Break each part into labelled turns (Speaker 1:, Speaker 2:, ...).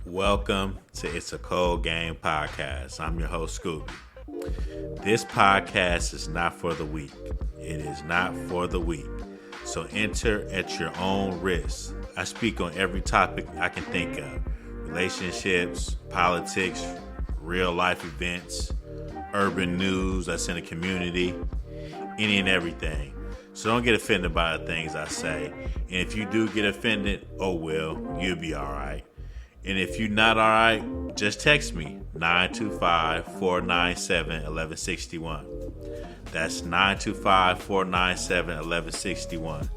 Speaker 1: Welcome to It's a Cold Game podcast. I'm your host, Scooby. This podcast is not for the weak. It is not for the weak. So enter at your own risk. I speak on every topic I can think of. Relationships, politics, real life events, urban news that's in the community, any and everything. So don't get offended by the things I say. And if you do get offended, oh well, you'll be all right. And if you're not all right, just text me, 925-497-1161. That's 925-497-1161.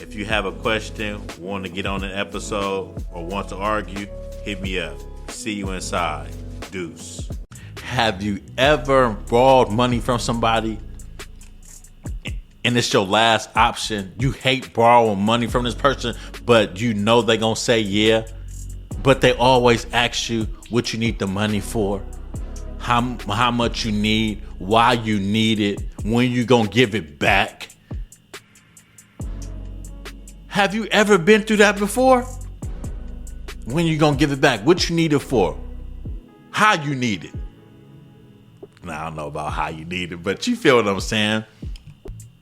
Speaker 1: If you have a question, want to get on an episode, or want to argue, hit me up. See you inside. Deuce. Have you ever borrowed money from somebody and it's your last option? You hate borrowing money from this person, but you know they're going to say yeah. But they always ask you what you need the money for, how much you need, why you need it, when you gonna give it back. Have you ever been through that before? When you gonna give it back? What you need it for? How you need it? Now, I don't know about how you need it, but you feel what I'm saying.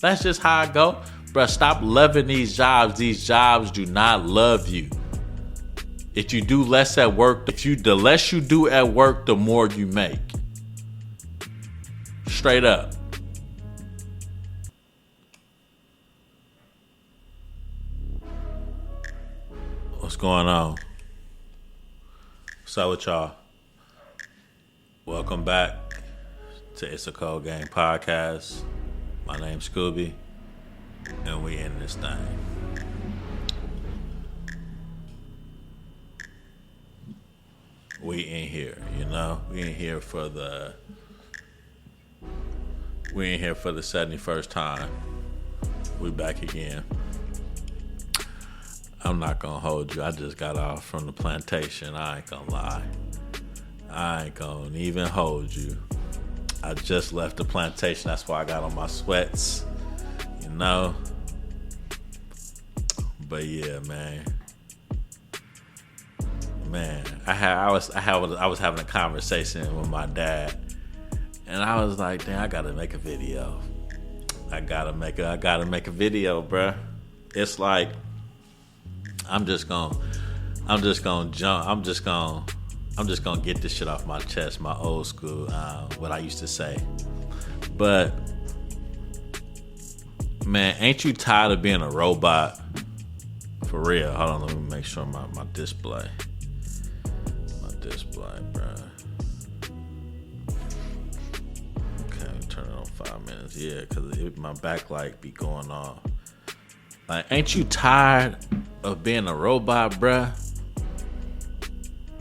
Speaker 1: That's just how I go. Bruh, stop loving these jobs. These jobs do not love you. If you do less at work, the less you do at work, the more you make. Straight up. What's going on? What's up with y'all? Welcome back to It's a Cold Game podcast. My name's Scooby, and we in this thing. We in here, you know. We in here for the 71st time. We back again. I'm not gonna hold you. I just got off from the plantation. I ain't gonna lie. I ain't gonna even hold you. I just left the plantation. That's why I got on my sweats, you know. But yeah, man, I was having a conversation with my dad, and I was like, "Damn, I gotta make a video. I gotta make a video, bruh." It's like I'm just gonna get this shit off my chest, my old school, what I used to say. But man, ain't you tired of being a robot? For real. Hold on, let me make sure my display, bro. Okay, turn it on 5 minutes. Yeah, because my backlight be going off. Like, ain't you tired of being a robot, bruh?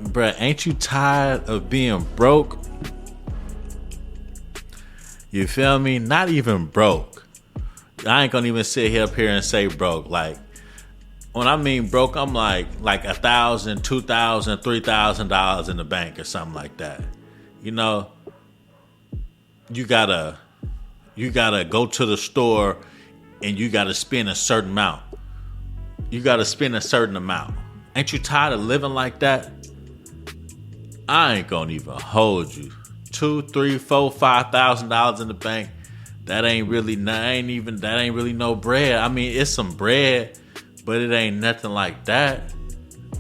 Speaker 1: Bruh, ain't you tired of being broke? You feel me? Not even broke. I ain't gonna even sit here up here and say broke. Like, when I mean broke, I'm like $1,000, $2,000, $3,000 in the bank or something like that. You know, you gotta go to the store and you gotta spend a certain amount. Ain't you tired of living like that? I ain't gonna even hold you. $2,000, $3,000, $4,000, $5,000 in the bank. That ain't really no bread. I mean, it's some bread, but it ain't nothing like that.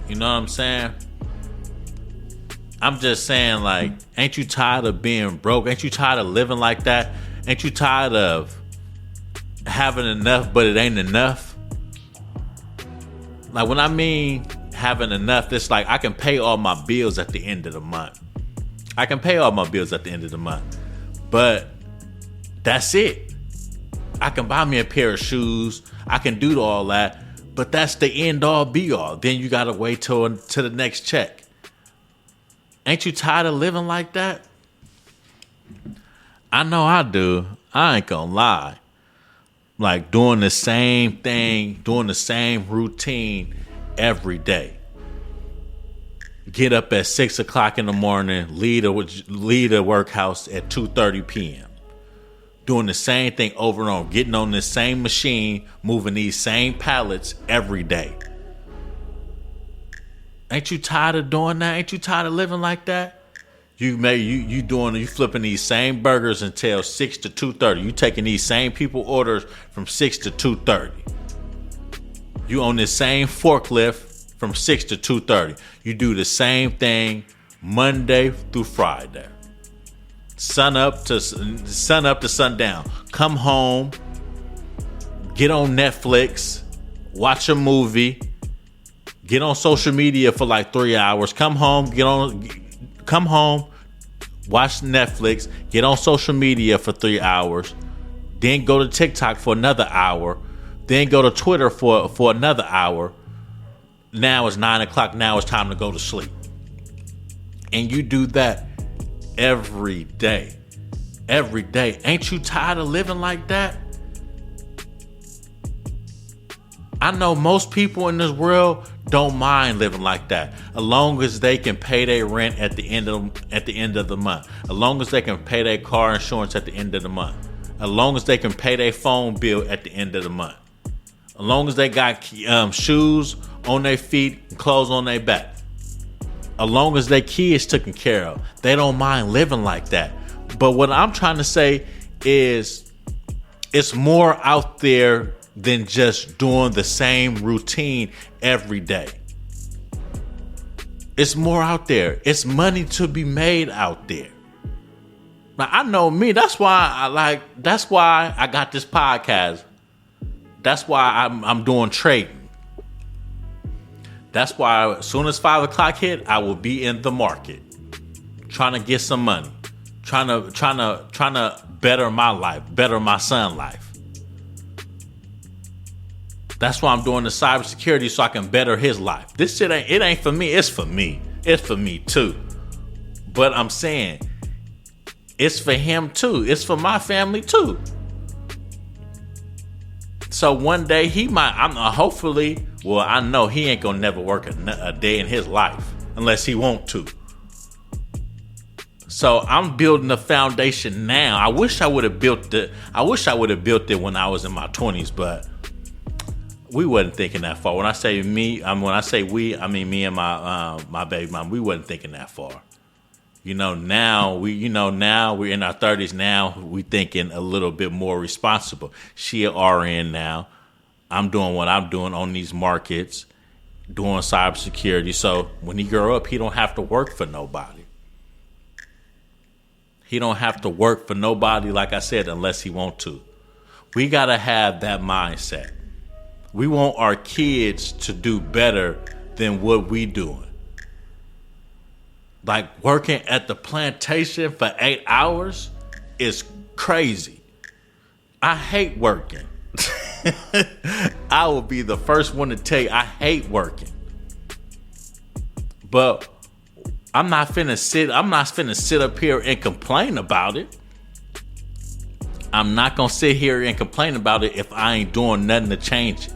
Speaker 1: You know what I'm saying? I'm just saying, like, ain't you tired of being broke? Ain't you tired of living like that? Ain't you tired of having enough, but it ain't enough? Like, when I mean having enough, it's like I can pay all my bills at the end of the month. But that's it. I can buy me a pair of shoes. I can do all that. But that's the end all be all. Then you gotta wait till the next check. Ain't you tired of living like that? I know I do. I ain't gonna lie. Like, doing the same thing, doing the same routine every day. Get up at 6 o'clock in the morning, leave the workhouse at 2:30 p.m. doing the same thing over and over, getting on the same machine, moving these same pallets every day. Ain't you tired of doing that? Ain't you tired of living like that? You flipping these same burgers until 6 to 2:30. You taking these same people orders from 6 to 2:30. You on this same forklift from 6 to 2:30. You do the same thing Monday through Friday. Sun up to sundown. Come home, get on Netflix, watch a movie, get on social media for like 3 hours. Come home, watch Netflix, get on social media for 3 hours, then go to TikTok for another hour, then go to Twitter for another hour. Now it's 9 o'clock. Now it's time to go to sleep. And you do that every day. Every day. Ain't you tired of living like that? I know most people in this world don't mind living like that, as long as they can pay their rent at the end of the month, as long as they can pay their car insurance at the end of the month, as long as they can pay their phone bill at the end of the month, as long as they got shoes on their feet and clothes on their back, as long as their kids taken care of. They don't mind living like that. But what I'm trying to say is, it's more out there than just doing the same routine every day. It's more out there. It's money to be made out there. Now, I know me. That's why I got this podcast. That's why I'm doing trading. That's why as soon as 5 o'clock hit, I will be in the market, trying to get some money, trying to better my life, better my son's life. That's why I'm doing the cybersecurity, so I can better his life. This shit ain't for me. It's for me. It's for me too. But I'm saying it's for him too. It's for my family too. So one day he might, hopefully, well, I know he ain't gonna never work a day in his life unless he want to. So I'm building a foundation now. I wish I would have built it when I was in my 20s, but we wasn't thinking that far. When I say we, I mean me and my baby mom. We wasn't thinking that far. Now we're in our 30s. Now we thinking a little bit more responsible. She an RN now. I'm doing what I'm doing on these markets, doing cybersecurity. So when he grow up, he don't have to work for nobody. He don't have to work for nobody, like I said, unless he want to. We gotta have that mindset. We want our kids to do better than what we doing. Like working at the plantation for 8 hours is crazy. I hate working. I will be the first one to tell you I hate working. But I'm not finna sit up here and complain about it. I'm not gonna sit here and complain about it if I ain't doing nothing to change it.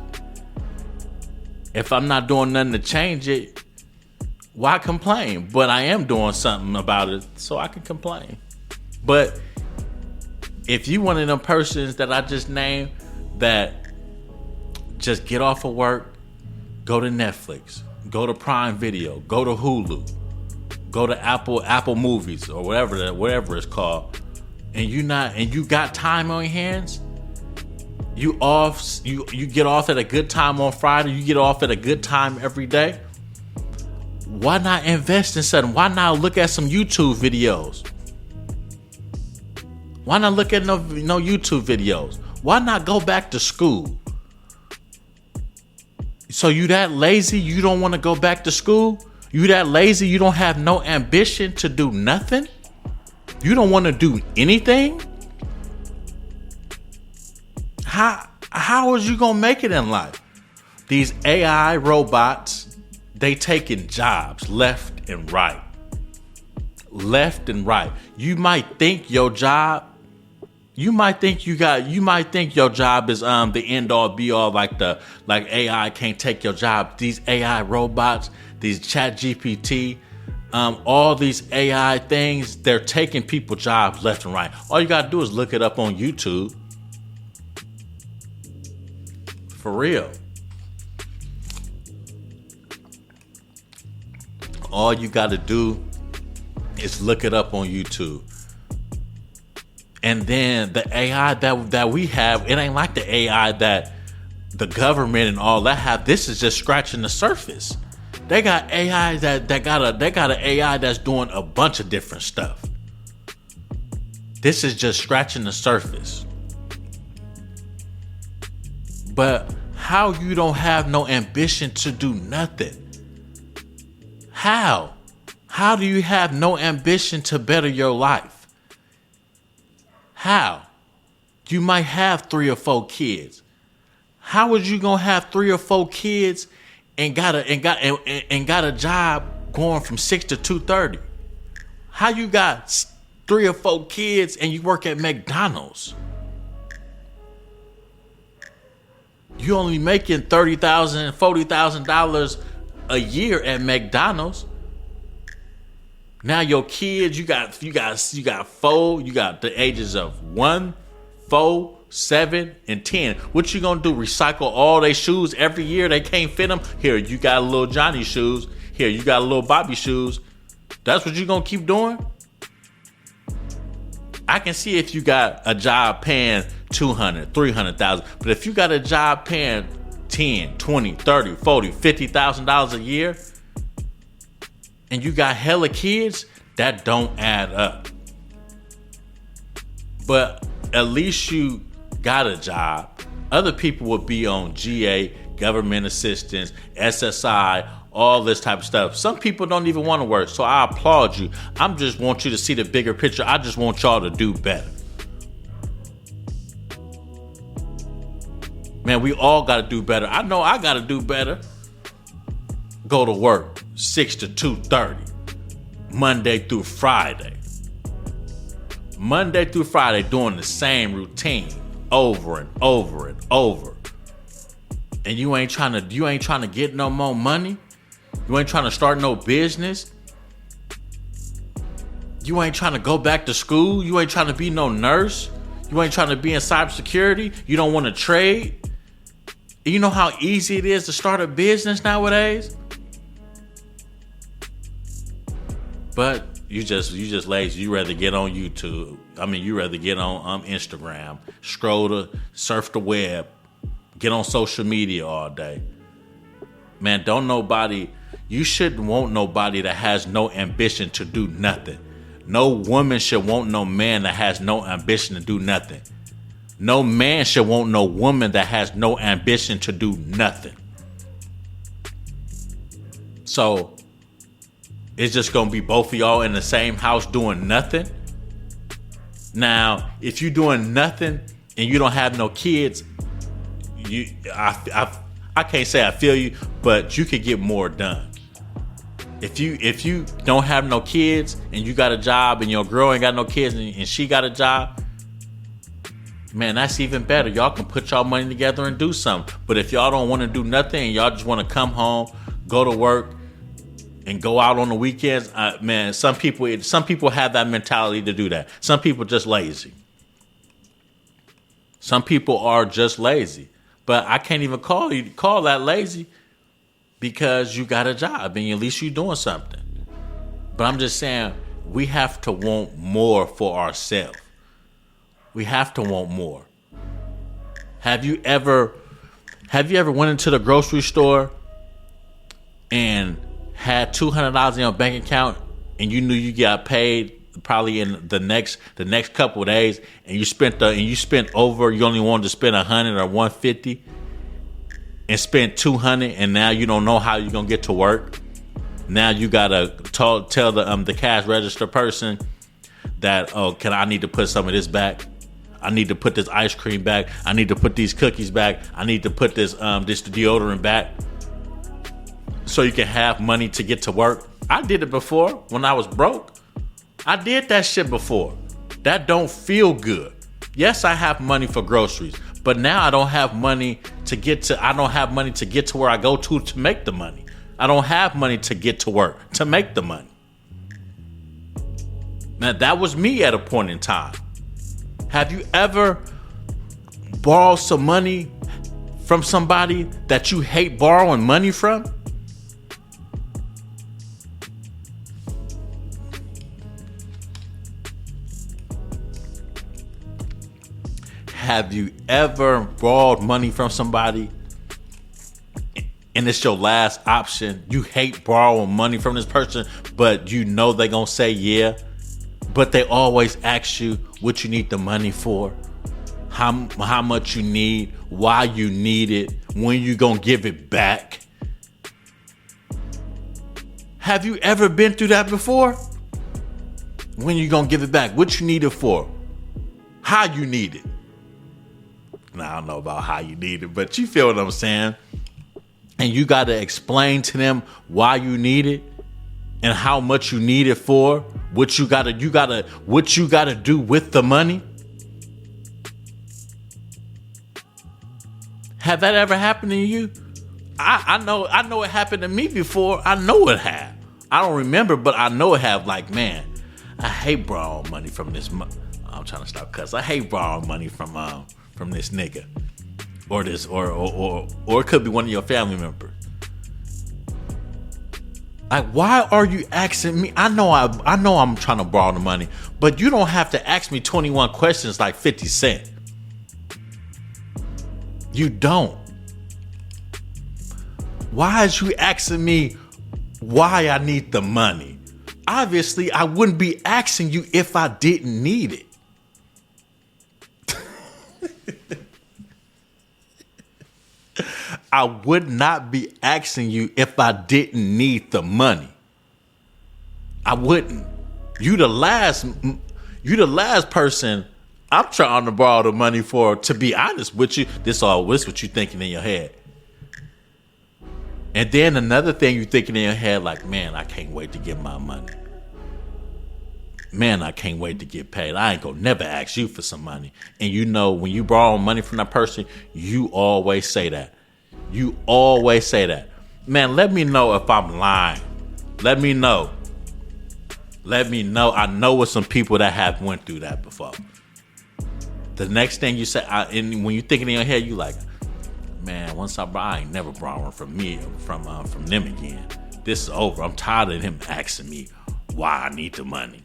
Speaker 1: If I'm not doing nothing to change it, why complain? But I am doing something about it, so I can complain. But if you one of them persons that I just named that just get off of work, go to Netflix, go to Prime Video, go to Hulu, go to Apple Movies or whatever it's called, and you got time on your hands, you get off at a good time on Friday, you get off at a good time every day. Why not invest in something? Why not look at some YouTube videos? Why not look at no YouTube videos? Why not go back to school? So you that lazy you don't want to go back to school? You that lazy you don't have no ambition to do nothing? You don't want to do anything? How is you gonna make it in life? These AI robots, they taking jobs left and right. Left and right. You might think your job your job is the end all be all, like AI can't take your job. These AI robots, these chat GPT, all these AI things, they're taking people's jobs left and right. All you gotta do is look it up on YouTube. For real. all you got to do is look it up on YouTube. And then the AI that we have, it ain't like the AI that the government and all that have. This is just scratching the surface. They got AI that got an AI that's doing a bunch of different stuff. This is just scratching the surface. But how you don't have no ambition to do nothing? How? How do you have no ambition to better your life? How? You might have 3 or 4 kids. How was you gonna have 3 or 4 kids and got a job going from 6 to 2:30? How you got 3 or 4 kids and you work at McDonald's? You only making $30,000, $40,000 a year at McDonald's. Now your kids, you got 4. You got the ages of 1, 4, 7, and 10. What you gonna do? Recycle all their shoes every year? They can't fit them. Here, you got a little Johnny shoes. Here, you got a little Bobby shoes. That's what you gonna keep doing? I can see if you got a job paying $200,000, $300,000, but if you got a job paying $10,000, $20,000, $30,000, $40,000, $50,000 a year, and you got hella kids, that don't add up. But at least you got a job. Other people would be on GA, government assistance, SSI, all this type of stuff. Some people don't even want to work, so I applaud you. I just want you to see the bigger picture. I just want y'all to do better. Man, we all got to do better. I know I got to do better. Go to work 6 to 2:30, Monday through Friday. Monday through Friday, doing the same routine over and over and over. And you ain't trying to get no more money. You ain't trying to start no business. You ain't trying to go back to school. You ain't trying to be no nurse. You ain't trying to be in cybersecurity. You don't want to trade. You know how easy it is to start a business nowadays? But you just lazy. You rather get on YouTube. You rather get on Instagram, surf the web, get on social media all day. Man, you shouldn't want nobody that has no ambition to do nothing. No woman should want no man that has no ambition to do nothing. No man should want no woman that has no ambition to do nothing. So it's just gonna be both of y'all in the same house doing nothing. Now, if you're doing nothing and you don't have no kids, I can't say I feel you, but you could get more done. If you don't have no kids and you got a job and your girl ain't got no kids and she got a job, man, that's even better. Y'all can put y'all money together and do something. But if y'all don't want to do nothing and y'all just want to come home, go to work, and go out on the weekends, man, some people have that mentality to do that. Some people just lazy. Some people are just lazy. But I can't even call that lazy because you got a job and at least you're doing something. But I'm just saying, we have to want more for ourselves. We have to want more. Have you ever went into the grocery store and had $200 in your bank account and you knew you got paid probably in the next couple of days, and you spent over, you only wanted to spend $100 or $150 and spent $200, and now you don't know how you're gonna get to work? Now you gotta tell the cash register person that, I need to put some of this back. I need to put this ice cream back. I need to put these cookies back. I need to put this deodorant back, so you can have money to get to work. I did it before when I was broke. I did that shit before. That don't feel good. Yes, I have money for groceries, but now I don't have money to get to where I go to make the money. I don't have money to get to work to make the money. Now, that was me at a point in time. Have you ever borrowed some money from somebody that you hate borrowing money from? Have you ever borrowed money from somebody and it's your last option? You hate borrowing money from this person, but you know they're going to say yeah. But they always ask you what you need the money for, how much you need, why you need it, when you going to give it back. Have you ever been through that before? When you going to give it back? What you need it for? How you need it? Now, I don't know about how you need it, but you feel what I'm saying? And you got to explain to them why you need it and how much you need it for, what you got to do with the money. Have that ever happened to you? I know it happened to me before. I know it have. I don't remember, but I know it have. Like, man, I hate borrowing money from this. I'm trying to stop cussing. I hate borrowing money from this nigga. Or this, or it could be one of your family members. Like, why are you asking me? I know I'm trying to borrow the money, but you don't have to ask me 21 questions like 50 Cent. You don't. Why is you asking me why I need the money? Obviously, I wouldn't be asking you if I didn't need it. I would not be asking you if I didn't need the money. I wouldn't. You the last person I'm trying to borrow the money for, to be honest with you. This what you thinking in your head. And then another thing you thinking in your head, like, man, I can't wait to get my money. Man, I can't wait to get paid. I ain't gonna never ask you for some money. And you know, when you borrow money from that person, you always say that. You always say that. Man, let me know if I'm lying. Let me know. I know with some people that have went through that before. The next thing you say, and when you're thinking in your head, you like, man, once I ain't never borrowing from them again. This is over. I'm tired of him asking me why I need the money.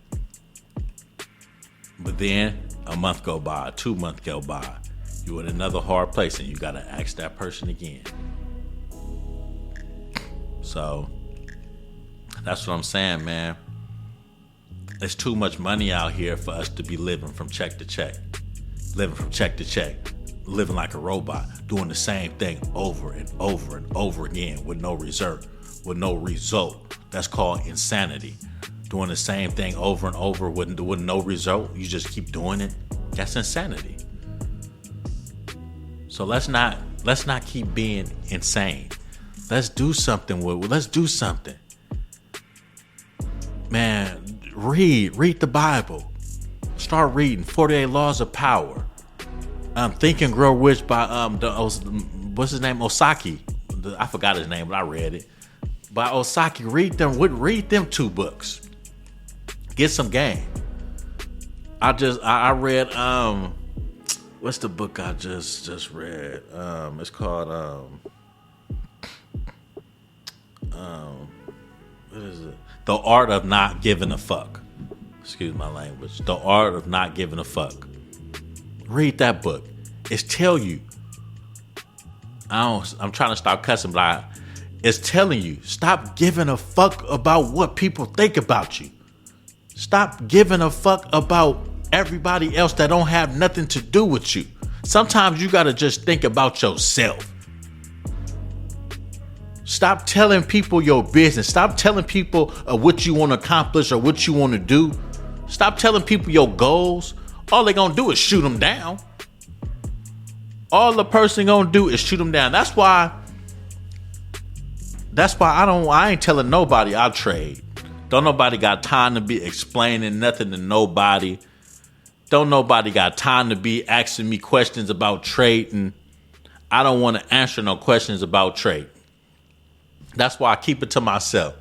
Speaker 1: But then a month go by, 2 months go by. You in another hard place and you got to ask that person again. So that's what I'm saying, man. There's too much money out here for us to be living from check to check. Living from check to check. Living like a robot. Doing the same thing over and over and over again with no result. That's called insanity. Doing the same thing over and over with no result. You just keep doing it. That's insanity. So let's not keep being insane. Let's do something let's do something. Man, read the Bible. Start reading 48 Laws of Power. Think and Grow Rich by what's his name? Osaki. I forgot his name, but I read it. By Osaki. Read them 2 books. Get some game. I read what's the book I just read? It's called what is it? The Art of Not Giving a Fuck. Excuse my language. The Art of Not Giving a Fuck. Read that book. It's tell you. I'm trying to stop cussing, but it's telling you, stop giving a fuck about what people think about you. Stop giving a fuck about everybody else that don't have nothing to do with you. Sometimes you got to just think about yourself. Stop telling people your business. Stop telling people what you want to accomplish or what you want to do. Stop telling people your goals. All they gonna do is shoot them down. All the person gonna do is shoot them down. That's why I ain't telling nobody I trade. Don't nobody got time to be explaining nothing to nobody. Don't nobody got time to be asking me questions about trading. I don't want to answer no questions about trade. That's why I keep it to myself.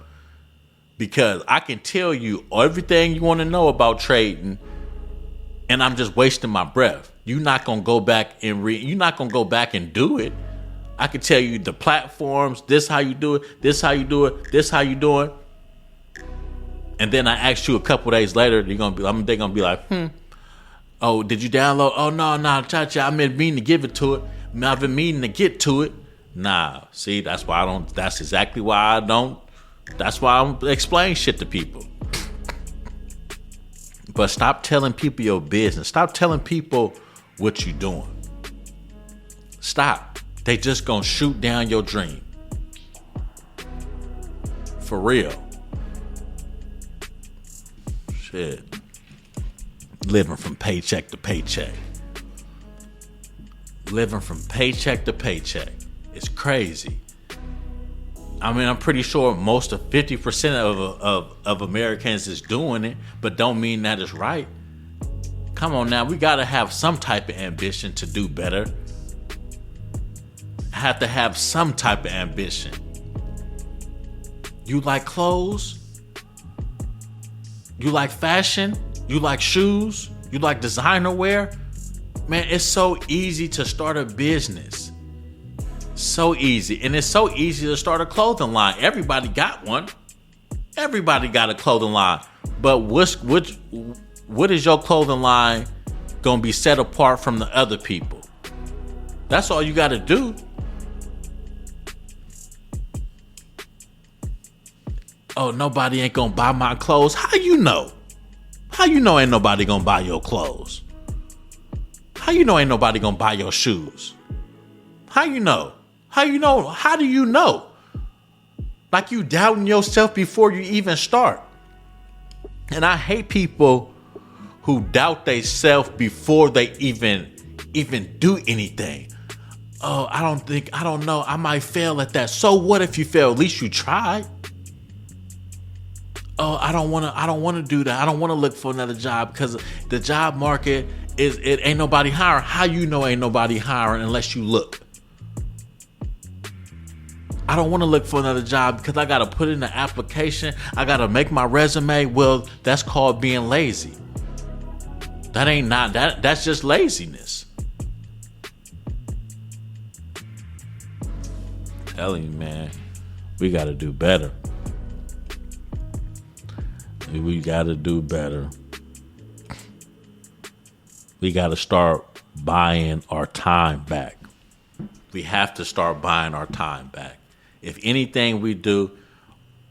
Speaker 1: Because I can tell you everything you want to know about trading, and I'm just wasting my breath. You're not going to go back and read. You're not going to go back and do it. I can tell you the platforms, this how you do it, this how you do it, this how you do it. And then I ask you a couple days later, they're going to be like, Oh, did you download? Oh, no, cha-cha, I've been meaning to give it to it. I've been meaning to get to it. Nah, see, that's why that's exactly why I don't. That's why I don't explain shit to people. But stop telling people your business. Stop telling people what you doing. Stop. They just gonna shoot down your dream. For real. Shit. Living from paycheck to paycheck. Living from paycheck to paycheck. It's crazy. I mean, I'm pretty sure most of 50% of Americans is doing it, but don't mean that it's right. Come on now, we gotta have some type of ambition to do better. Have to have some type of ambition. You like clothes? You like fashion? You like shoes? You like designer wear? Man, it's so easy to start a business. So easy. And it's so easy to start a clothing line. Everybody got one. Everybody got a clothing line. But what is your clothing line gonna be set apart from the other people? That's all you gotta do. Oh, nobody ain't gonna buy my clothes. How you know? How you know ain't nobody gonna buy your clothes? How you know ain't nobody gonna buy your shoes? How you know? How you know? How do you know? Like you doubting yourself before you even start. And I hate people who doubt themselves before they even do anything. Oh, I don't know. I might fail at that. So what if you fail? At least you tried. Oh, I don't want to do that. I don't want to look for another job because the job market it ain't nobody hiring. How you know ain't nobody hiring unless you look? I don't want to look for another job because I got to put in the application. I got to make my resume. Well, that's called being lazy. That's just laziness. Telling you, man, we got to do better. We got to do better. We got to start buying our time back. We have to start buying our time back. If anything we do,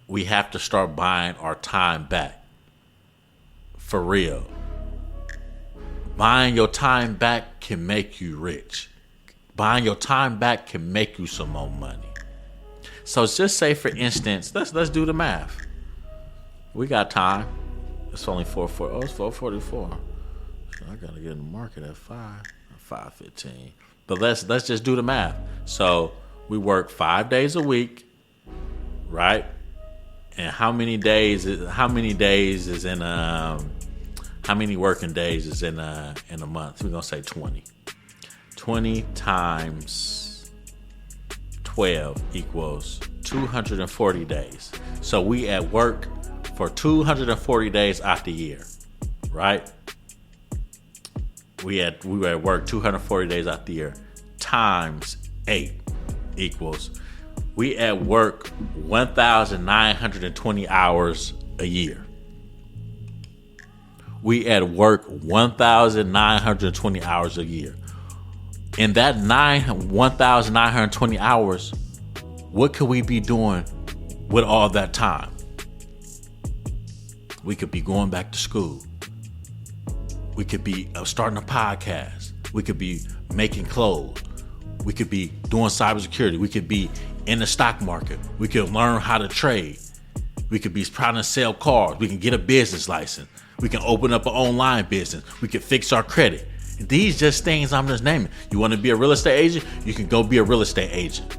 Speaker 1: we have to start buying our time back. For real. Buying your time back can make you rich. Buying your time back can make you some more money. So just say, for instance, let's do the math. We got time. It's only 4:40. Oh, it's 4:44. So I gotta get in the market at 5:15. But let's just do the math. So we work 5 days a week, right? And how many working days is in a month? We're gonna say 20. 20 times 12 equals 240 days. So we at work for 240 days out the year, right? We were at work 240 days out the year times 8 equals we at work 1,920 hours a year. We at work 1,920 hours a year. In that 1,920 hours, what could we be doing with all that time? We could be going back to school. We could be starting a podcast. We could be making clothes. We could be doing cybersecurity. We could be in the stock market. We could learn how to trade. We could be trying to sell cars. We can get a business license. We can open up an online business. We can fix our credit. These just things I'm just naming. You want to be a real estate agent? You can go be a real estate agent.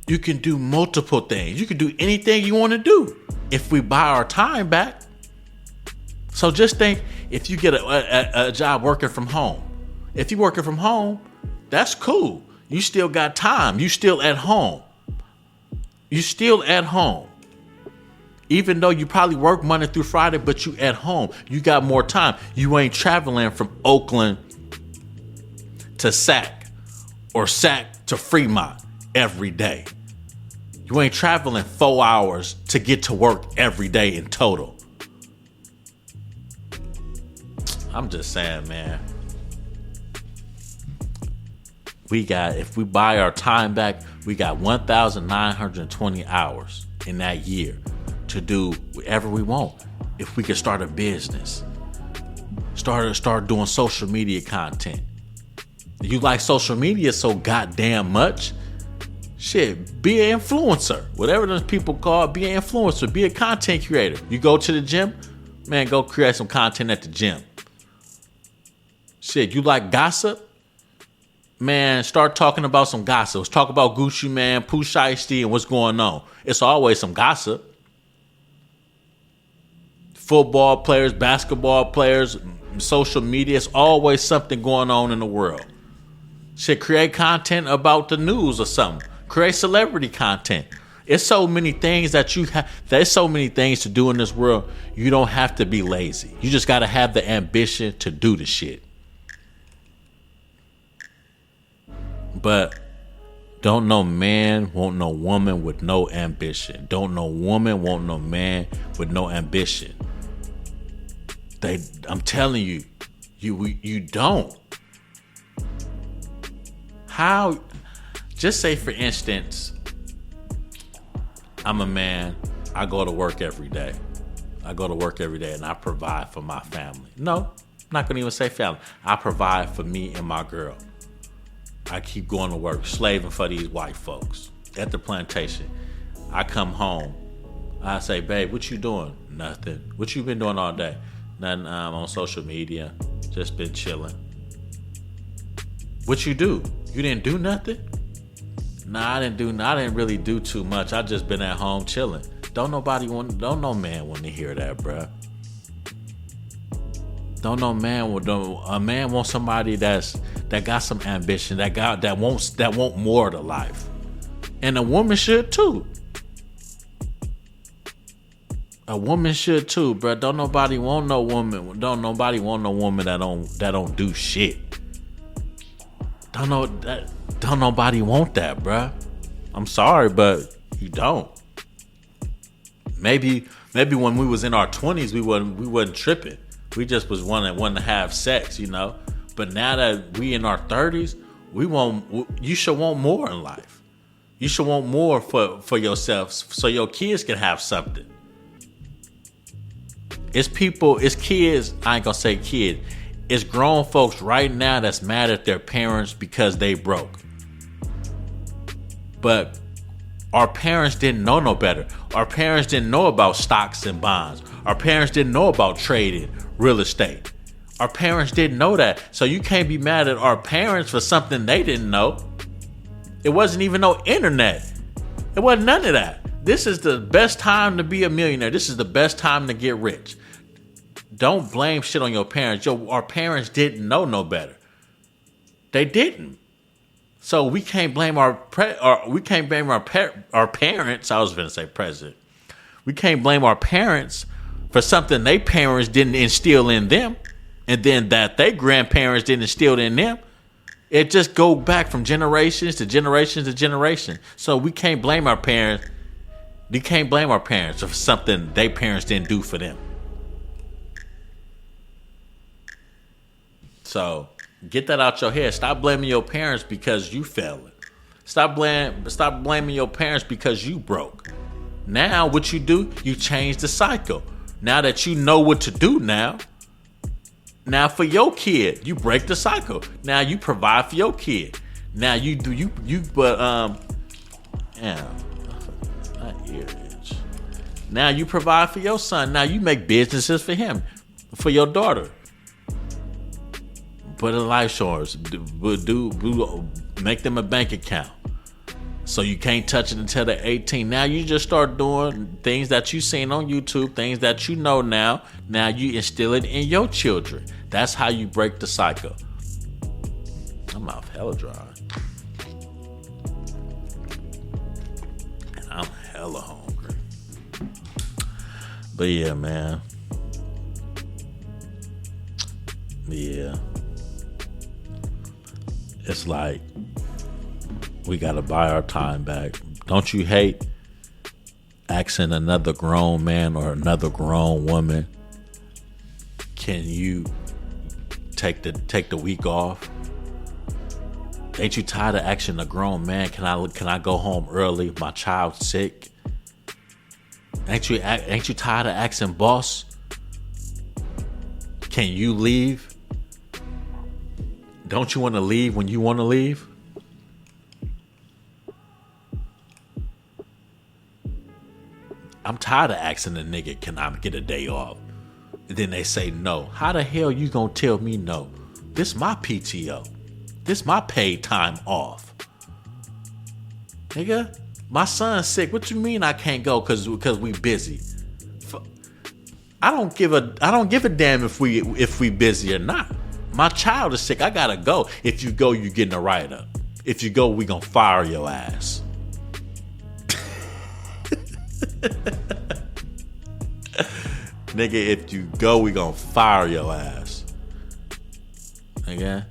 Speaker 1: You can do multiple things. You can do anything you want to do if we buy our time back. So just think, if you get a job working from home. If you're working from home, that's cool. You still got time. You still at home. You still at home. Even though you probably work Monday through Friday, but you at home. You got more time. You ain't traveling from Oakland to Sac or Sac to Fremont every day. You ain't traveling 4 hours to get to work every day in total. I'm just saying, man. If we buy our time back, we got 1,920 hours in that year to do whatever we want. If we could start a business, start doing social media content. You like social media so goddamn much? Shit, be an influencer. Whatever those people call it, be an influencer. Be a content creator. You go to the gym, man, go create some content at the gym. Shit, you like gossip? Man, start talking about some gossip. Let's talk about Gucci Man, Pooh Shiesty, and what's going on. It's always some gossip. Football players, basketball players, social media. It's always something going on in the world. Shit, create content about the news or something. Create celebrity content. It's so many things that you have. There's so many things to do in this world. You don't have to be lazy. You just got to have the ambition to do the shit. But don't no man want no woman with no ambition. Don't no woman want no man with no ambition. I'm telling you, you don't. How? Just say, for instance, I'm a man. I go to work every day. And I provide for my family. No, I'm not going to even say family. I provide for me and my girl. I keep going to work, slaving for these white folks at the plantation. I come home. I say, babe, what you doing? Nothing. What you been doing all day? Nothing. On social media. Just been chilling. What you do? You didn't do nothing? Nah, I didn't really do too much. I just been at home chilling. Don't no man want to hear that, bruh. A man wants somebody that got some ambition, that want more to life. And a woman should too. A woman should too, bro. Don't nobody want no woman that don't do shit. Don't nobody want that, bro. I'm sorry, but you don't. Maybe when we was in our 20s, we wasn't tripping. We just was wanting to have sex, you know. But now that we in our 30s, you should want more in life. You should want more for yourself so your kids can have something. It's kids, I ain't gonna say kid. It's grown folks right now that's mad at their parents because they broke. But our parents didn't know no better. Our parents didn't know about stocks and bonds. Our parents didn't know about trading real estate. Our parents didn't know that. So you can't be mad at our parents for something they didn't know. It wasn't even no internet. It wasn't none of that. This is the best time to be a millionaire. This is the best time to get rich. Don't blame shit on your parents. Our parents didn't know no better. They didn't. So we can't blame our parents. I was going to say president. We can't blame our parents for something they parents didn't instill in them, and then that they grandparents didn't instill in them. It just go back from generations to generations to generation. So we can't blame our parents. You can't blame our parents for something they parents didn't do for them. So get that out your head. Stop blaming your parents because you failing. Stop blaming your parents because you broke. Now what you do, you change the cycle. Now that you know what to do now for your kid, you break the cycle. Now you provide for your kid. Now now you provide for your son. Now you make businesses for him, for your daughter. Put in life insurance. Make them a bank account. So you can't touch it until they're 18. Now you just start doing things that you seen on YouTube, things that you know now. Now you instill it in your children. That's how you break the cycle. I'm out hella dry. And I'm hella hungry. But yeah, man. Yeah. It's like we gotta buy our time back. Don't you hate asking another grown man or another grown woman, can you take the week off? Ain't you tired of asking a grown man, can I go home early? My child's sick. Ain't you tired of asking boss, can you leave? Don't you want to leave when you want to leave? I'm tired of asking a nigga, can I get a day off? And then they say no. How the hell you gonna tell me no? This my PTO. This my paid time off. Nigga, my son's sick. What you mean I can't go because we busy? I don't give a damn if we busy or not. My child is sick. I gotta go. If you go, you getting a write-up. If you go, we gonna fire your ass. Nigga, if you go, we gonna fire your ass. Nigga,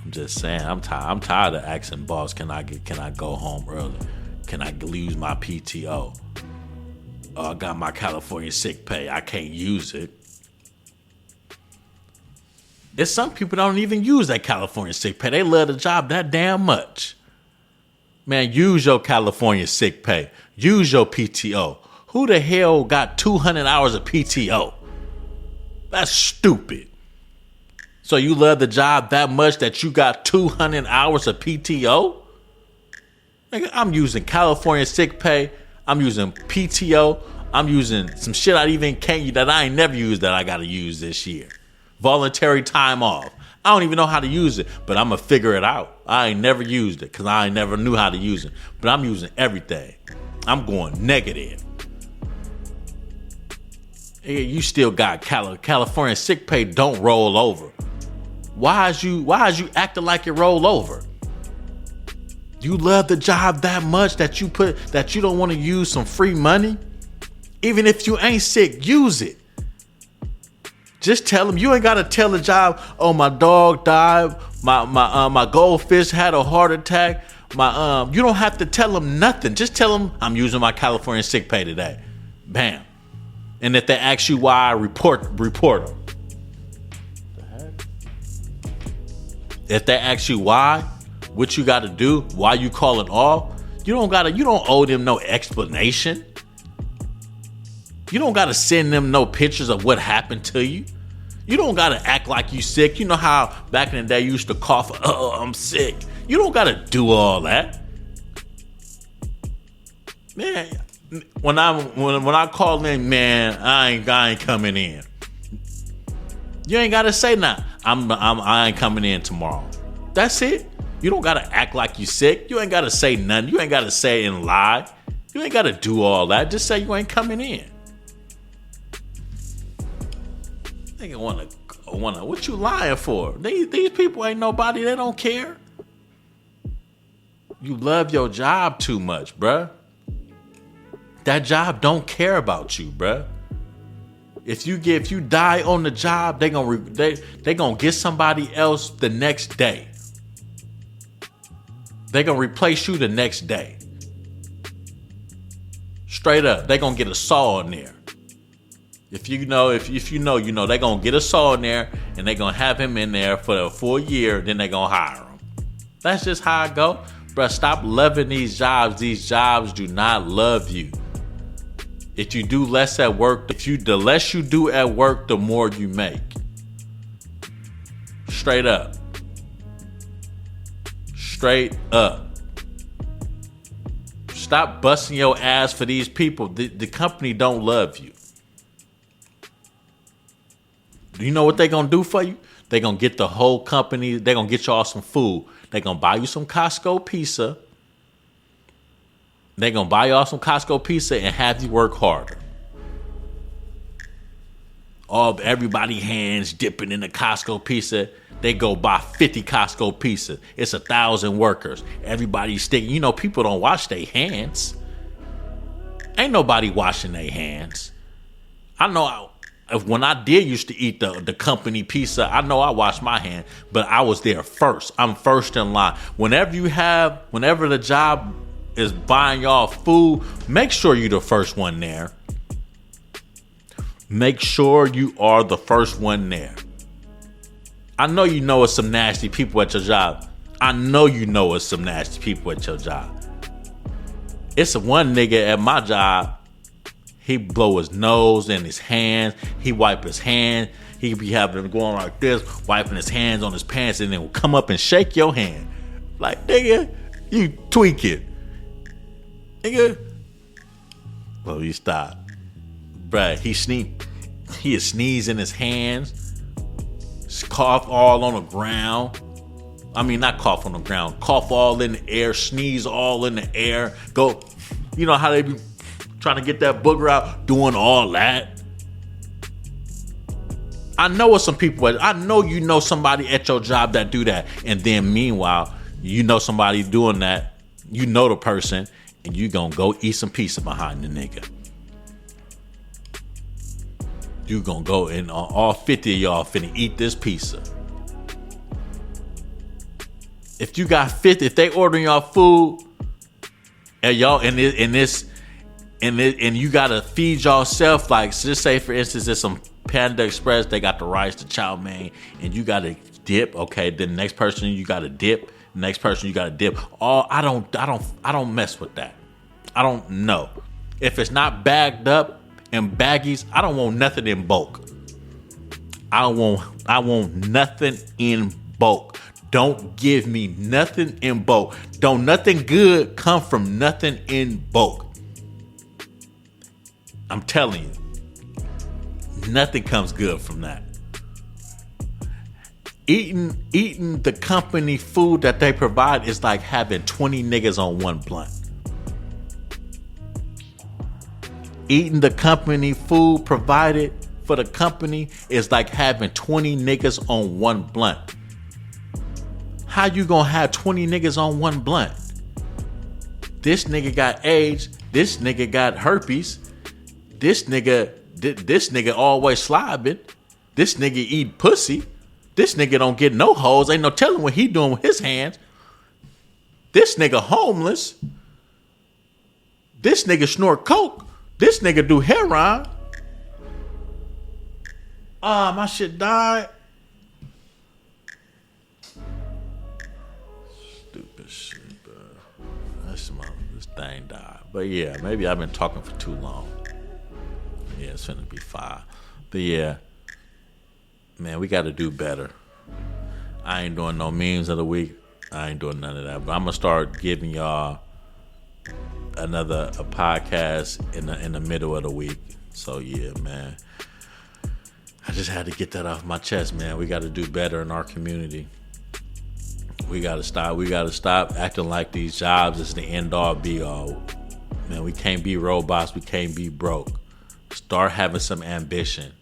Speaker 1: I'm just saying, I'm tired of asking boss, can I go home early? Can I use my PTO? I got my California sick pay. I can't use it. There's some people that don't even use that California sick pay. They love the job that damn much. Man, use your California sick pay. Use your PTO. Who the hell got 200 hours of PTO? That's stupid. So you love the job that much that you got 200 hours of PTO? Nigga, I'm using California sick pay. I'm using PTO. I'm using some shit I ain't never used that I got to use this year. Voluntary time off. I don't even know how to use it, but I'm going to figure it out. I ain't never used it because I ain't never knew how to use it. But I'm using everything. I'm going negative. You still got California sick pay don't roll over. Why is you acting like it roll over? You love the job that much that you don't want to use some free money? Even if you ain't sick, use it. Just tell them. You ain't got to tell the job, oh, my dog died, my goldfish had a heart attack. You don't have to tell them nothing. Just tell them I'm using my California sick pay today. Bam. And if they ask you why, report them. The heck? If they ask you why, what you got to do, why you calling off, you don't owe them no explanation. You don't got to send them no pictures of what happened to you. You don't got to act like you sick. You know how back in the day you used to cough, oh, I'm sick. You don't got to do all that. Man, when I call in, man, I ain't coming in. You ain't got to say nothing. I ain't coming in tomorrow. That's it. You don't got to act like you sick. You ain't got to say nothing. You ain't got to say and lie. You ain't got to do all that. Just say you ain't coming in. Nigga wanna what you lying for? These people ain't nobody. They don't care. You love your job too much, bruh. That job don't care about you, bruh. If you die on the job, they gonna get somebody else the next day. They gonna replace you the next day. Straight up, they gonna get a saw in there. If you know, they gonna get a saw in there and they gonna have him in there for a full year, then they gonna hire him. That's just how I go. Bruh, stop loving these jobs. These jobs do not love you. If you do less at work, the less you do at work, the more you make. Straight up. Straight up. Stop busting your ass for these people. The company don't love you. You know what they gonna do for you? They gonna get the whole company. They gonna get y'all some food. They gonna buy you some Costco pizza. They gonna buy y'all some Costco pizza and have you work harder. Everybody hands dipping in the Costco pizza. They go buy 50 Costco pizzas. It's 1,000 workers. Everybody's sticking. You know, people don't wash their hands. Ain't nobody washing their hands. I know when I did used to eat the company pizza, I know I washed my hand, but I was there first. I'm first in line. Whenever the job is buying y'all food, make sure you're the first one there. make sure you are the first one there. I know you know it's some nasty people at your job. I know you know it's some nasty people at your job. It's one nigga at my job. He blow his nose and his hands. He wipe his hand. He be having him going like this, wiping his hands on his pants, and then will come up and shake your hand. Like, nigga, you tweaking. Nigga. Well, you stop. Bruh, he is sneezing his hands. Cough all on the ground. I mean, not cough on the ground. Cough all in the air. Sneeze all in the air. Go. You know how they be trying to get that booger out? Doing all that. I know what some people. I know you know somebody at your job that do that. And then meanwhile, you know somebody doing that. You know the person. And you gonna go eat some pizza behind the nigga. You gonna go and all 50 of y'all finna eat this pizza. If you got 50, if they ordering y'all food and y'all and you gotta feed y'allself, like just say for instance, there's some Panda Express, they got the rice, the chow mein, and you gotta dip. Okay, then the next person you gotta dip. The next person you gotta dip. I don't mess with that. I don't know. If it's not bagged up in baggies, I don't want nothing in bulk. I want nothing in bulk. Don't give me nothing in bulk. Don't nothing good come from nothing in bulk. I'm telling you, nothing comes good from that. Eating the company food that they provide is like having 20 niggas on one blunt. Eating the company food provided for the company is like having 20 niggas on one blunt. How you gonna have 20 niggas on one blunt? This nigga got AIDS. This nigga got herpes. This nigga always slobbing. This nigga eat pussy. This nigga don't get no hoes. Ain't no telling what he doing with his hands. This nigga homeless. This nigga snort coke. This nigga do heroin. My shit died. Stupid shit, bro. This thing died. But yeah, maybe I've been talking for too long. Yeah, it's finna be 5. But yeah, man, we gotta do better. I ain't doing no memes of the week. I ain't doing none of that. But I'm gonna start giving y'all a podcast in the middle of the week. So yeah, man, I just had to get that off my chest, man. We got to do better in our community. We got to stop acting like these jobs is the end all be all. Man, we can't be robots. We can't be broke. Start having some ambition.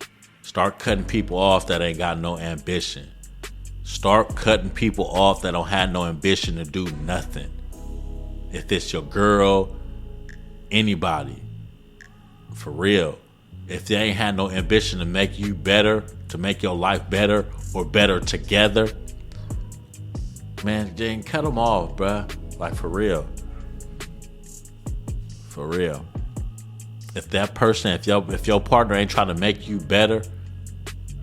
Speaker 1: Start cutting people off that ain't got no ambition. Start cutting people off that don't have no ambition to do nothing. If it's your girl, anybody, for real. If they ain't had no ambition to make you better, to make your life better or better together, man, then cut them off, bruh. Like, for real. For real. If that person, if your partner ain't trying to make you better,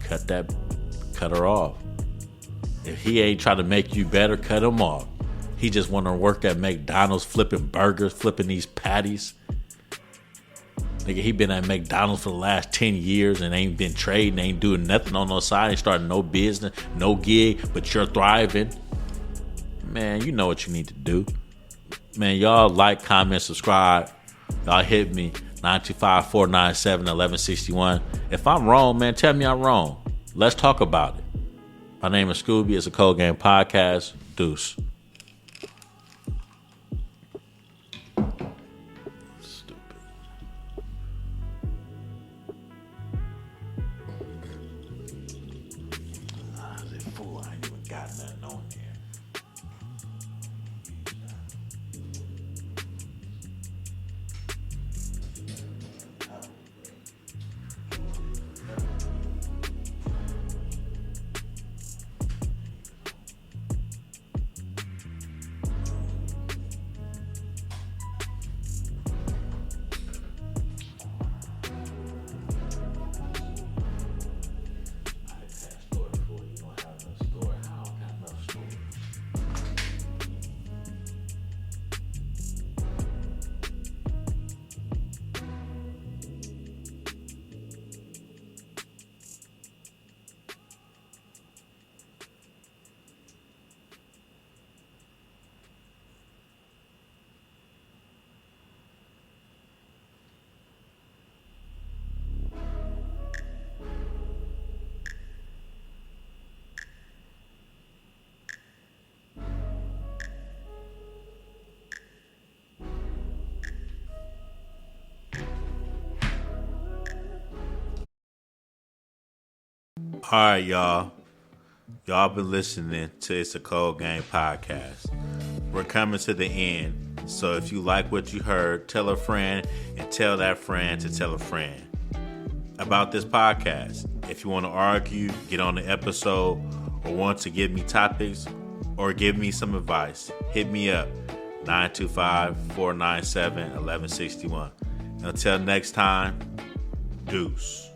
Speaker 1: cut her off. If he ain't trying to make you better, cut him off. He just want to work at McDonald's flipping burgers, flipping these patties. Nigga, he been at McDonald's for the last 10 years and ain't been trading, ain't doing nothing on no side, ain't starting no business, no gig, but you're thriving. Man, you know what you need to do. Man, y'all like, comment, subscribe. Y'all hit me, 925-497-1161. If I'm wrong, man, tell me I'm wrong. Let's talk about it. My name is Scooby. It's a Cold Game Podcast. Deuce. All right, y'all. Y'all been listening to It's a Cold Game podcast. We're coming to the end. So if you like what you heard, tell a friend and tell that friend to tell a friend about this podcast. If you want to argue, get on the episode, or want to give me topics or give me some advice, hit me up, 925-497-1161. Until next time, deuce.